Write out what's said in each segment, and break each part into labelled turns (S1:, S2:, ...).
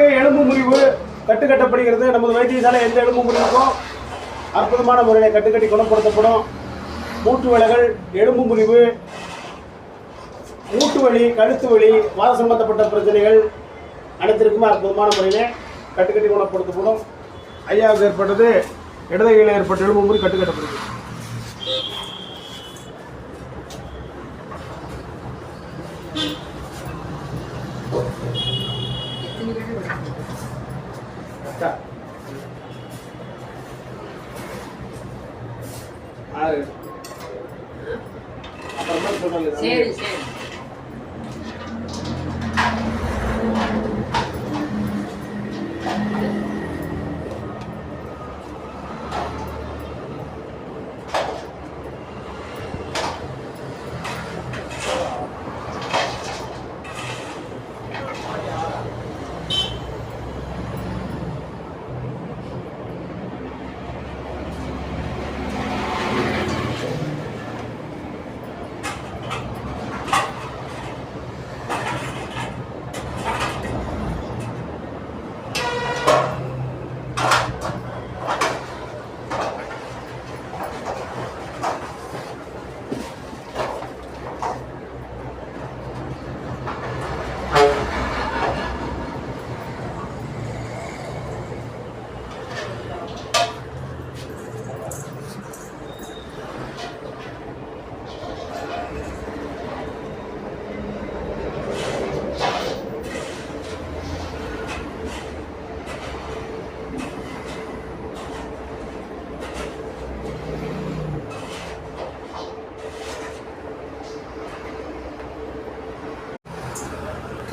S1: இடதுகை எலும்பு முறிவு கட்டுக்கட்டப்படுகிறது. நமது வைத்தியசாலை எந்த எலும்பு முறிவுக்கும் அற்புதமான முறையில் கட்டுக்கட்டி குணப்படுத்தப்படும். மூட்டு வலிகள், எலும்பு முறிவு, மூட்டு வலி, கழுத்து வலி, வாத சம்பந்தப்பட்ட பிரச்சனைகள் அனைத்திற்குமே அற்புதமான முறையில் கட்டுக்கட்டி குணப்படுத்தப்படும். ஐயாவுக்கு ஏற்பட்டது இடதுகையில் ஏற்பட்ட எலும்பு முறிவு கட்டுக்கட்டப்படுது.
S2: சரி சரி.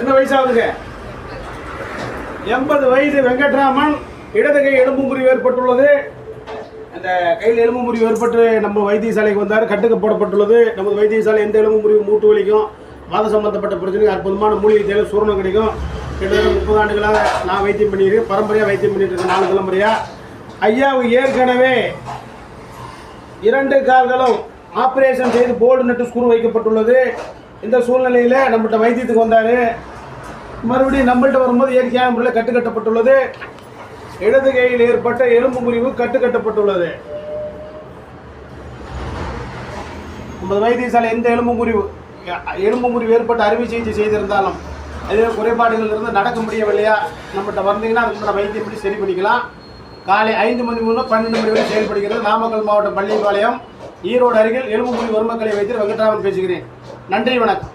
S1: என்ன வயசாகுதுங்க? 80 வயது வெங்கட்ராமன். இடதுகை எலும்பு முறிவு ஏற்பட்டுள்ளது. அந்த கையில் எலும்பு முறிவு ஏற்பட்டு நம்ம வைத்தியசாலைக்கு வந்தார். கட்டுக்கு போடப்பட்டுள்ளது. நமது வைத்தியசாலை எந்த எலும்பு முறிவு, மூட்டு வலிக்கும், வாத சம்பந்தப்பட்ட பிரச்சனைக்கு அற்புதமான மூலிகை தேவை சூரணம் கிடைக்கும். கிட்டத்தட்ட 30 ஆண்டுகளாக நான் வைத்தியம் பண்ணியிருக்கேன். பரம்பரையாக வைத்தியம் பண்ணிட்டு இருக்கேன், 4 தலைமுறையாக. ஐயாவுக்கு ஏற்கனவே 2 கால்களும் ஆப்ரேஷன் செய்து போல்டு நட்டு ஸ்க்ரூ வைக்கப்பட்டுள்ளது. இந்த சூழ்நிலையில் நம்மகிட்ட வைத்தியத்துக்கு வந்தார். மறுபடியும் நம்மள்கிட்ட வரும்போது இயற்கையான முறையில் கட்டுக்கட்டப்பட்டுள்ளது. இடது கையில் ஏற்பட்ட எலும்பு முறிவு கட்டுக்கட்டப்பட்டுள்ளது. நமது வைத்தியசாலை எந்த எலும்பு முறிவு ஏற்பட்டு அறுவை சிகிச்சை செய்திருந்தாலும் அதே குறைபாடுகள் இருந்து நடக்க முடியவில்லையா, நம்மகிட்ட வந்தீங்கன்னா அதுக்கு வைத்தியம் பண்ணி சரி பண்ணிக்கலாம். காலை 5 மணி முதல் 12 மணி வரை செயல்படுகிறது. நாமக்கல் மாவட்டம் பள்ளிப்பாளையம், ஈரோடு அருகில் எலும்பு முறிவு மருமக்களை வைத்து வெங்கட்ராமன் பேசுகிறேன். நன்றி, வணக்கம்.